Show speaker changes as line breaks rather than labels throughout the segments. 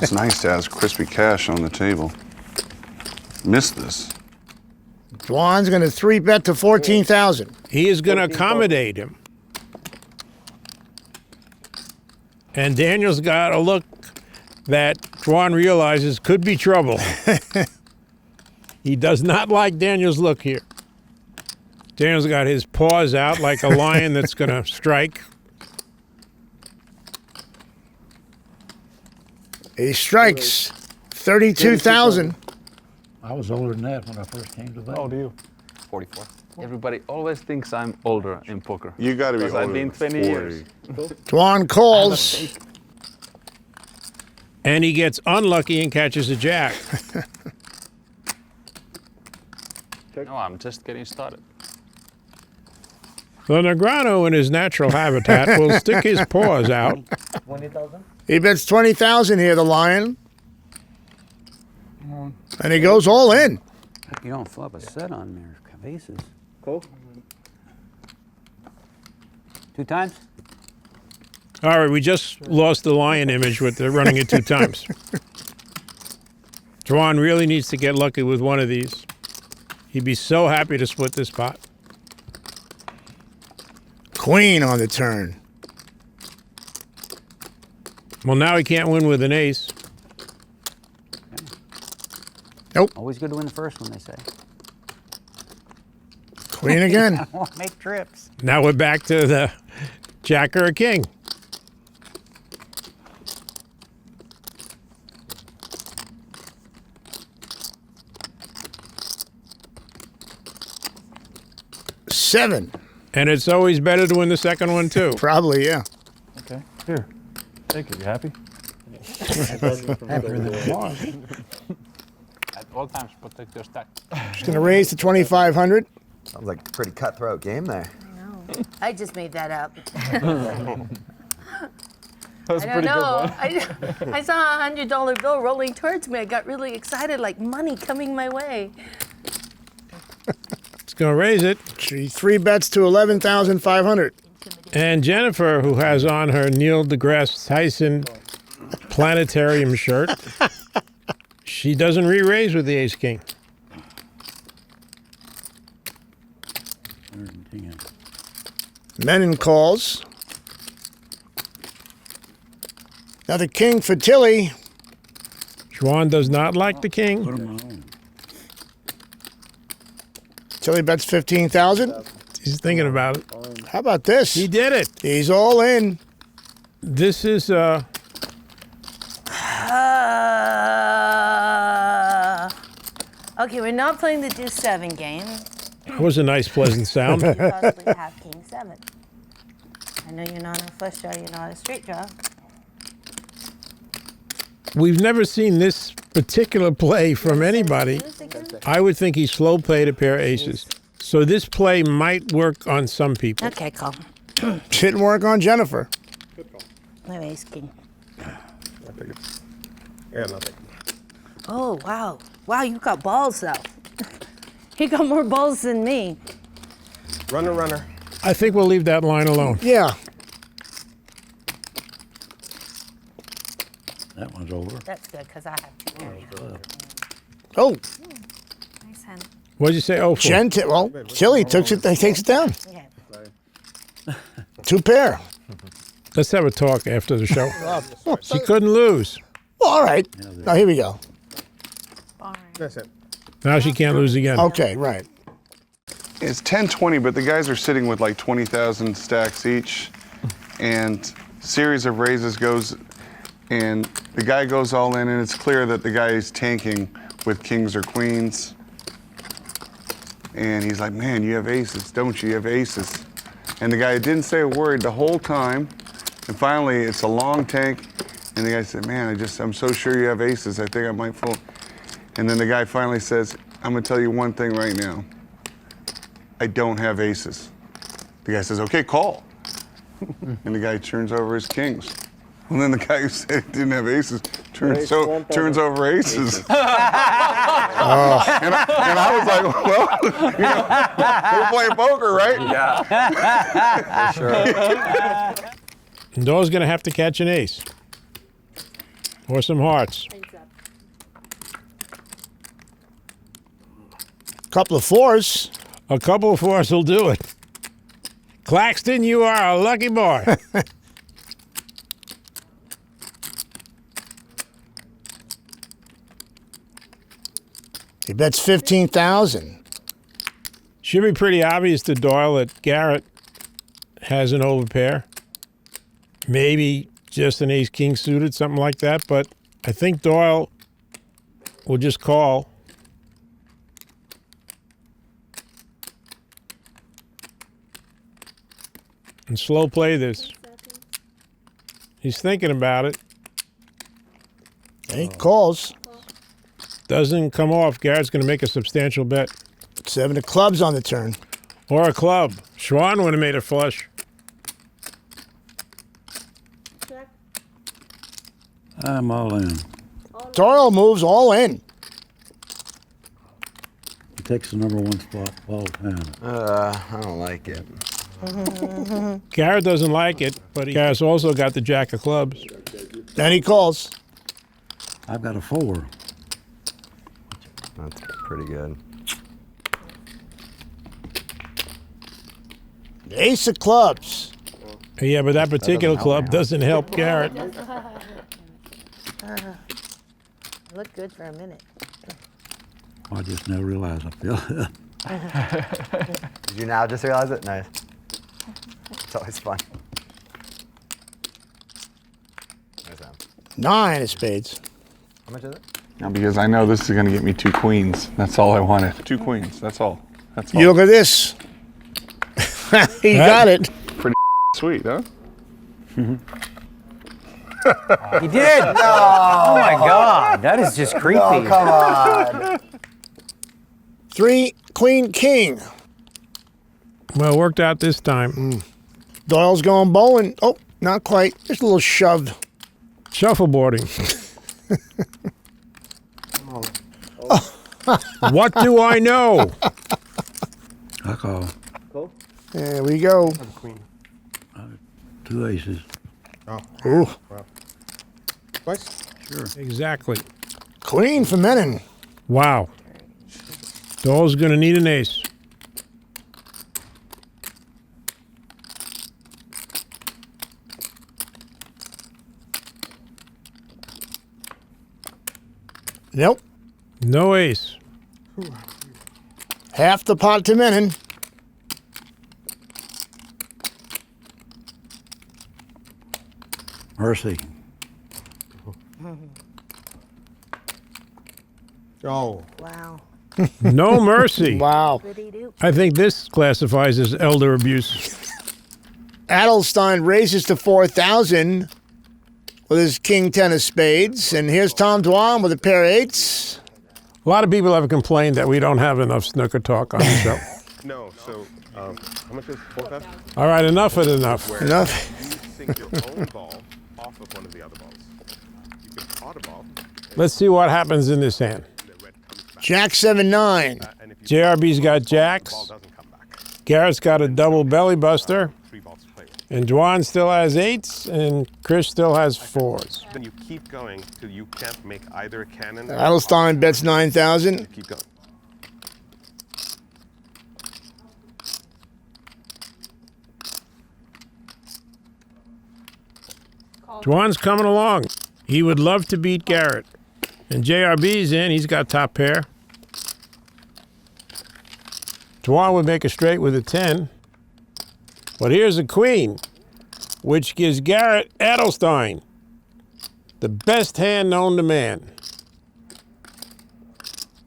It's nice to have crispy cash on the table. Missed this.
Dwan's going to 3-bet to 14,000.
He is going to accommodate him. And Daniel's got a look that Dwan realizes could be trouble. He does not like Daniel's look here. Daniel's got his paws out like a lion that's going to strike.
He strikes 32,000.
I was older than that when I first came to Vegas.
How old are you?
44. Everybody always thinks I'm older in poker.
You got to be
Because
older
I've been
than
20 years.
40.
Dwan calls.
And he gets unlucky and catches a jack.
No, I'm just getting started.
The Negreanu in his natural habitat will stick his paws out.
20,000?
He bets 20,000 here, the Lion. And he goes all in.
You don't flop a set on there. Aces.
Cool.
2 times?
All right, we just lost the lion image with the running it 2 times. Dwan really needs to get lucky with one of these. He'd be so happy to split this pot.
Queen on the turn.
Well, now he can't win with an ace.
Nope.
Always good to win the first one, they say.
Queen again.
Make trips.
Now we're back to the jack or a king.
Seven.
And it's always better to win the second one, too.
Probably, yeah.
Okay. Here. Take it. You happy?
At all times, protect your stack.
He's going to raise to 2,500.
Sounds like a pretty cutthroat game there.
No, I just made that up.
That was
I
a
don't
pretty
know.
good one.
I saw a $100 bill rolling towards me. I got really excited, like money coming my way.
It's going to raise it.
She 3-bets to 11,500.
And Jennifer, who has on her Neil deGrasse Tyson planetarium shirt, she doesn't re-raise with the ace-king.
Menon calls. Now the king for Tilly.
Dwan does not like the king.
Tilly bets 15,000.
He's thinking about it.
How about this?
He did it.
He's all in.
This is
Okay, we're not playing the deuce 7 game.
that was a nice, pleasant sound.
You possibly have king 7. I know you're not a flush draw, you're not a straight draw.
We've never seen this particular play from anybody.
Deuce again?
I would think he slow played a pair of aces. So this play might work on some people.
Okay, call.
Didn't work on Jennifer.
No ace king.
Yeah, nothing.
Oh, wow. Wow, you got balls, though. He got more balls than me.
Runner, runner.
I think we'll leave that line alone.
Yeah.
That one's over.
That's good, because I have 2 pairs.
Oh,
Nice hand.
What did you say? Oh, four.
well, Tilly takes it down.
Okay.
2 pair.
Let's have a talk after the show. She couldn't lose.
Well, all right. Now, here we go.
That's it.
Now she can't lose again.
Okay, right.
It's 10-20, but the guys are sitting with like 20,000 stacks each, and series of raises goes, and the guy goes all in, and it's clear that the guy is tanking with kings or queens. And he's like, man, you have aces, don't you? You have aces. And the guy didn't say a word the whole time, and finally it's a long tank, and the guy said, man, I'm so sure you have aces, I think I might fold. And then the guy finally says, I'm gonna tell you one thing right now. I don't have aces. The guy says, okay, call. And the guy turns over his kings. And then the guy who said he didn't have aces turns over aces. And I was like, well, we're playing poker, right?
Yeah. For sure.
And Doyle's going to have to catch an ace. Or some hearts.
Couple of fours.
A couple of fours will do it. Claxton, you are a lucky boy.
He bets 15,000.
Should be pretty obvious to Doyle that Garrett has an overpair. Maybe just an ace-king suited, something like that. But I think Doyle will just call. And slow play this. He's thinking about it.
And he calls.
Doesn't come off. Garrett's going to make a substantial bet.
7 of clubs on the turn.
Or a club. Schwan would have made a flush.
I'm all in.
Doyle moves all in.
He takes the number 1 spot, ball 10.
I don't like it.
Garrett doesn't like it, but Garrett's also got the jack of clubs.
Then he calls.
I've got a 4.
That's pretty good.
Ace of clubs.
Yeah, but that particular club doesn't help Garrett.
Looked good for a minute.
I just now realize I feel
Did you now just realize it? Nice. It's always fun. There's that.
9 of spades.
How much is it?
Now, because I know this is going to get me 2 queens. That's all I wanted. 2 queens. That's all. That's all.
You look at this. He got it.
Pretty sweet, huh?
He did. No. Oh my God, that is just creepy.
Oh, come on.
3, queen, king.
Well, it worked out this time.
Doyle's going bowling. Oh, not quite. Just a little shove.
Shuffleboarding. What do I know?
I call
There we go.
Queen.
2 aces.
Oh,
Ooh.
wow. Twice?
Sure.
Exactly.
Queen for Menon.
Wow. Doyle's going to need an ace.
Nope.
No ace.
Half the pot to Menon.
Mercy.
Oh.
Wow.
No mercy.
Wow.
Goody-doo.
I think this classifies as elder abuse.
Adelstein raises to 4,000 with his king 10 of spades. And here's Tom Dwan with a pair of 8s.
A lot of people have complained that we don't have enough snooker talk on the show.
No, so how much is 4,000?
All right, enough is enough.
Enough.
You sink your own ball off of one of the other balls. You can pot a ball,
Let's see what happens in this hand.
and the red comes back.
Jack 7-9.
And if you
JRB's got
the ball
jacks.
doesn't come back.
Garrett's got a double belly buster.
3 balls to play with.
And Dwan still has 8s. And Chris still has 4s.
Then you keep going till you can't make either a cannon or
Adelstein bets 9,000.
keep going.
Dwan's coming along. He would love to beat Garrett. And JRB's in. He's got top pair. Dwan would make a straight with a 10. But here's a queen, which gives Garrett Adelstein the best hand known to man.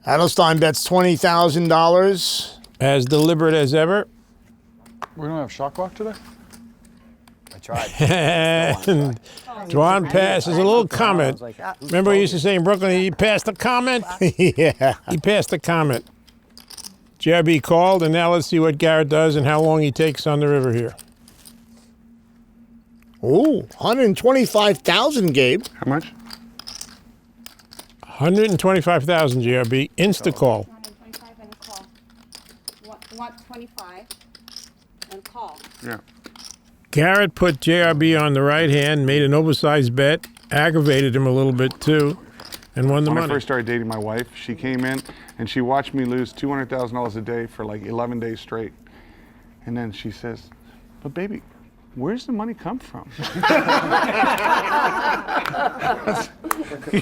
Adelstein bets $20,000.
As deliberate as ever.
We don't have shot clock today?
I tried.
And Dwan passes a little comment. Remember we used to say in Brooklyn, he passed a comment?
Yeah.
He passed a comment. JRB called, and now let's see what Garrett does and how long he takes on the river here.
Ooh, 125,000, Gabe.
How much?
125,000 JRB, insta call.
125 and a call. 125 and call.
Yeah.
Garrett put JRB on the right hand, made an oversized bet, aggravated him a little bit too, and won the
When I
money.
first started dating my wife, she came in and she watched me lose $200,000 a day for like 11 days straight. And then she says, "But baby, where's the money come from?"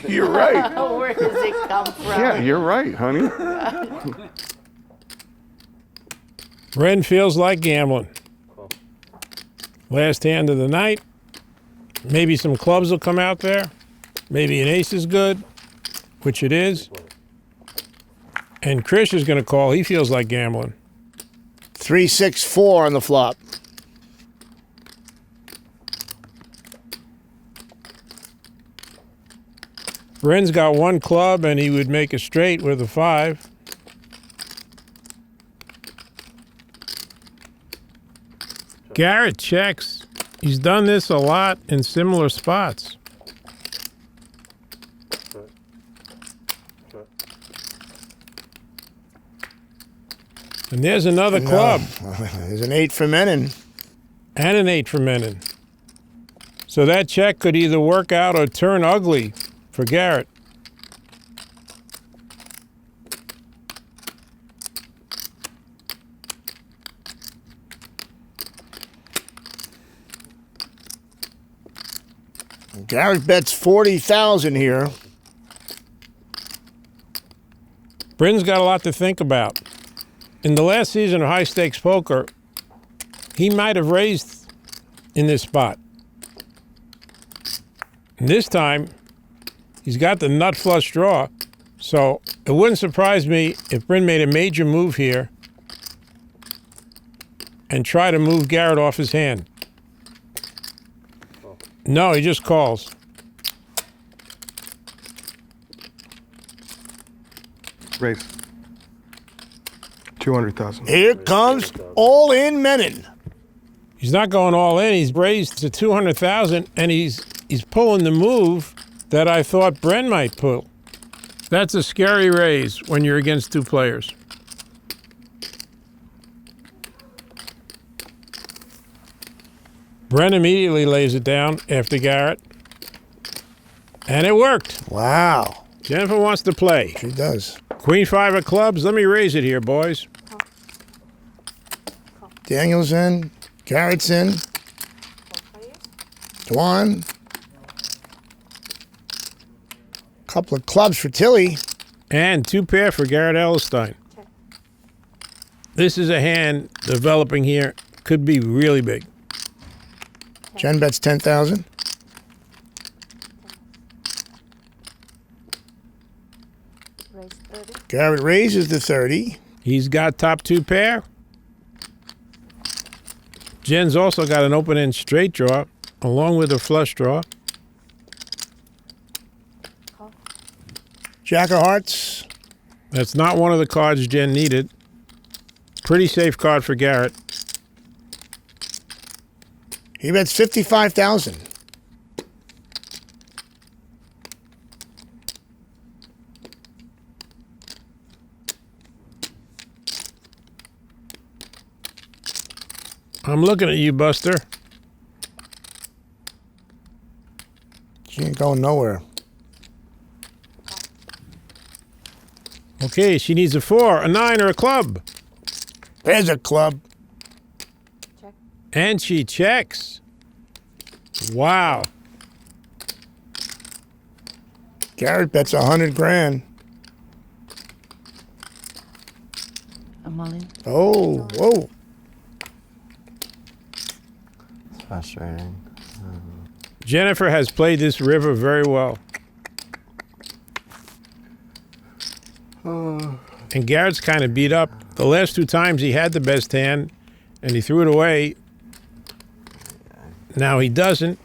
You're right.
Where does it come from?
Yeah, you're right, honey.
Ren feels like gambling. Last hand of the night. Maybe some clubs will come out there. Maybe an ace is good, which it is. And Krish is going to call. He feels like gambling.
3-6-4 on the flop.
Ren's got one club, and he would make a straight with a 5. Garrett checks. He's done this a lot in similar spots. And there's another club.
There's an 8 for Menon.
And an 8 for Menon. So that check could either work out or turn ugly for Garrett.
Garrett bets 40,000 here.
Bryn's got a lot to think about. In the last season of high stakes poker, he might have raised in this spot. And this time, he's got the nut flush draw, so it wouldn't surprise me if Bryn made a major move here and try to move Garrett off his hand. No, he just calls.
Raise. 200,000.
Here comes all in Menon.
He's not going all in. He's raised to 200,000, and he's pulling the move that I thought Bren might pull. That's a scary raise when you're against two players. Bren immediately lays it down after Garrett, and it worked.
Wow.
Jennifer wants to play.
She does.
Queen 5 of clubs. Let me raise it here, boys.
Daniel's in. Garrett's in. Dwan. Couple of clubs for Tilly.
And 2 pair for Garrett Adelstein. This is a hand developing here. Could be really big.
Jen bets 10,000.
Raise 30.
Garrett raises the 30.
He's got top 2 pair. Jen's also got an open-end straight draw, along with a flush draw.
Jack of hearts.
That's not one of the cards Jen needed. Pretty safe card for Garrett.
He bets 55,000.
I'm looking at you, Buster.
She ain't going nowhere.
Okay, she needs a 4, a 9, or a club.
There's a club.
Check.
And she checks. Wow.
Garrett bets 100 grand.
I'm all in.
Oh, whoa.
It's frustrating.
Jennifer has played this river very well. And Garrett's kind of beat up. The last 2 times he had the best hand, and he threw it away. Now he doesn't.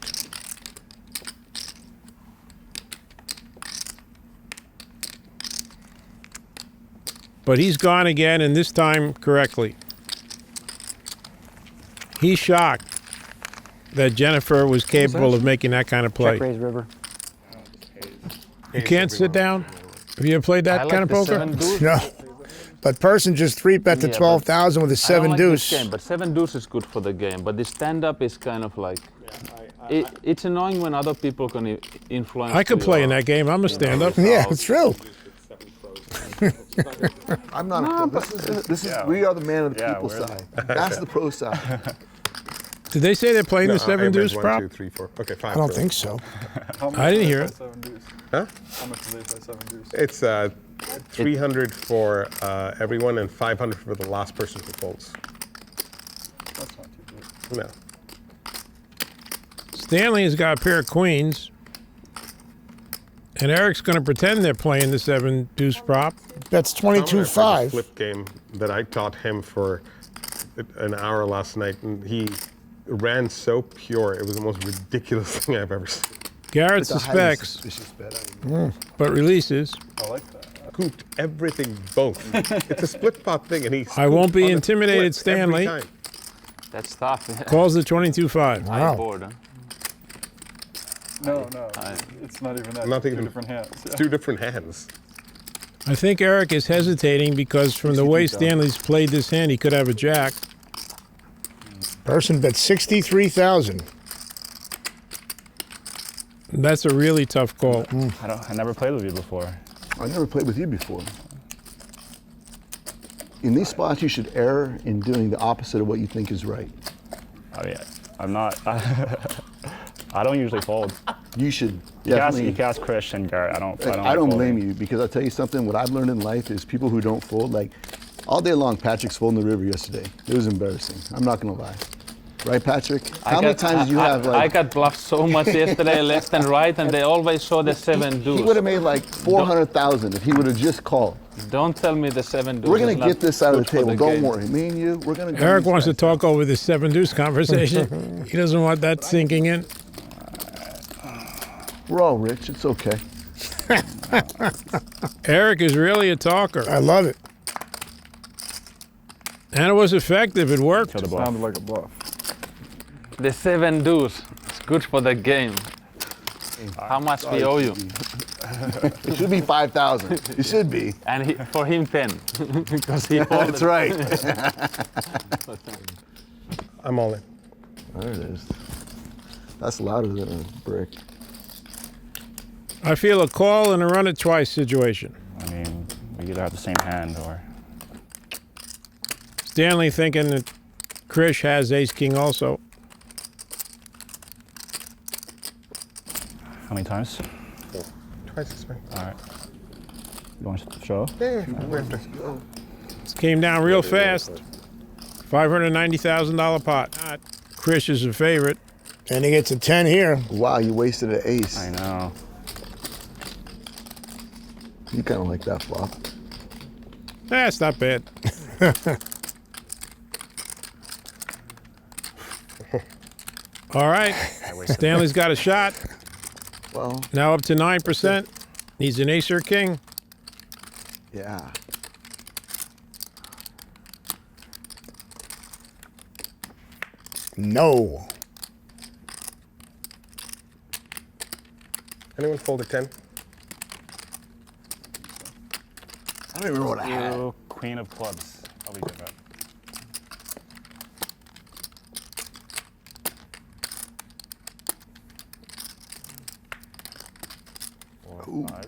But he's gone again, and this time correctly. He's shocked that Jennifer was capable of making that kind of play.
Check raise river.
You can't sit down? Have you ever played that kind of poker?
No. But Persson just 3-bet to 12,000 with a 7 deuce.
But 7 deuce is good for the game. But the stand-up is kind of like. It's annoying when other people can influence.
I could play
your-
in that game. I'm a stand-up.
Yeah, it's true.
I'm not a pro. This is we are the man of the people side. That's the pro side.
Did they say they're playing the
I
seven
read
deuce
1,
prop?
2, 3, 4. Okay, 5.
I don't think so.
I didn't hear it.
Huh?
How much do they play 7 deuce?
It's 300 for everyone and 500 for the last person who folds.
That's not too good.
No.
Stanley has got a pair of queens. And Eric's going to pretend they're playing the seven deuce prop.
That's
Tom and I played a
22-5.
flip game that I taught him for an hour last night, and he ran so pure. It was the most ridiculous thing I've ever seen.
Garrett
It's a highly
suspects,
suspicious bet.
but releases.
I like that.
Cooped everything both. It's a split pot thing, and he.
I won't be
scooped on the
intimidated,
flip every
Stanley.
time.
That's tough. Yeah.
Calls the 22-5.
I'm bored. Huh?
No, it's not even that.
Not
Two
even-
different hands. Yeah.
2 different hands.
I think Eric is hesitating because from the way Stanley's played this hand, he could have a jack.
Persson bet 63,000.
That's a really tough call.
I never played with you before.
I never played with you before. In these spots, you should err in doing the opposite of what you think is right.
I mean, I'm not. I don't usually fold.
You should
You
definitely.
cast Chris and Garrett. I don't.
I don't blame you because I'll tell you something. What I've learned in life is people who don't fold, like all day long. Patrick's folding the river yesterday. It was embarrassing. I'm not gonna lie. Right, Patrick? How many times do you have
I
like?
got bluffed so much yesterday, left and right, and they always show the seven
He would
deuce.
have made like 400,000 if he would have just called.
Don't tell me the seven deuce.
We're gonna
is not
get this out of the
good for
table. Don't
game.
worry. Me and you, we're gonna.
Eric wants to talk over this seven deuce conversation. He doesn't want that sinking in.
We're all rich. It's okay.
Eric is really a talker.
I love it.
And it was effective. It worked.
Sounded like a bluff.
The seven deuce. It's good for the game. How much we owe you?
It should be 5,000. It should be.
And for him 10, because he folded.
That's right.
I'm all in.
There it is. That's louder than a brick.
I feel a call and a run it twice situation.
I mean, we either have the same hand or.
Stanley thinking that Krish has ace king also.
How many times?
Twice as many.
All right. You want to show?
Yeah, we have to.
This came down real fast. $590,000 pot. Krish is a favorite.
And he gets a 10 here.
Wow, you wasted an ace.
I know.
You kind of like that flop.
That's not bad. All right. Stanley's got a shot.
Well,
Now up to 9%. Needs an ace or king.
yeah.
No.
Anyone fold a 10?
I don't even remember what I had.
You, Queen of clubs. I'll leave it at that. Four, 5.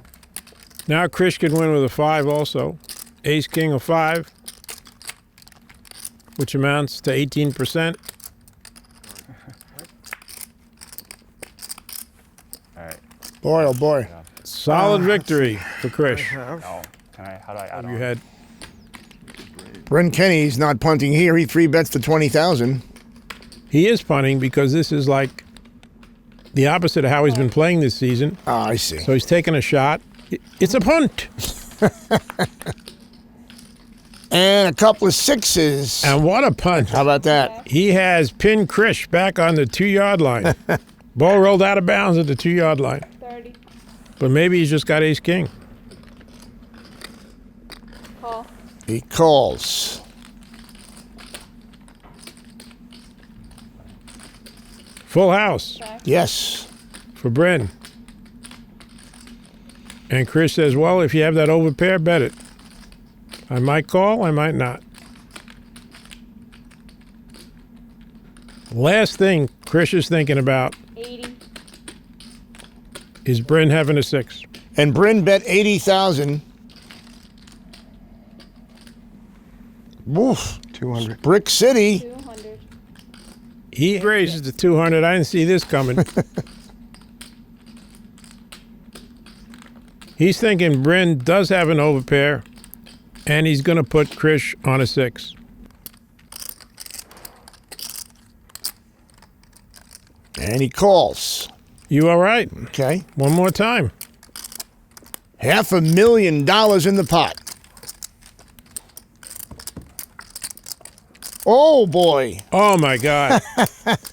Now Krish can win with a 5 also. Ace king of 5, which amounts to 18%.
All right.
Boy, oh boy.
Solid victory for Krish.
Oh, can I? How do I add
You
on?
had
Bryn Kenny's not punting here. He 3-bets to 20,000.
He is punting because this is like the opposite of how he's been playing this season.
Ah, I see.
So he's taking a shot. It's a punt.
And a couple of sixes.
And what a punt.
How about that?
He has pinned Krish back on the 2-yard line. Ball rolled out of bounds at the 2-yard line.
30.
But maybe he's just got ace king.
Call.
He calls.
Full house
Yes.
for Bryn. And Krish says, well, if you have that overpair, bet it. I might call, I might not. Last thing Krish is thinking about
80.
Is Bryn having a 6?
And Bryn bet 80,000. Woof.
200.
Brick City.
200.
He raises to 200. I didn't see this coming. He's thinking Bryn does have an overpair, and he's going to put Krish on a 6.
And he calls.
You all right?
Okay.
One more time.
$500,000 in the pot. Oh, boy.
Oh, my God.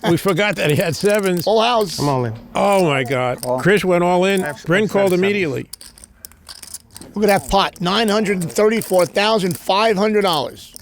We forgot that he had 7s.
Full house.
I'm all in.
Oh, my God. Krish went all in. Bryn called immediately.
Look at that pot. $934,500.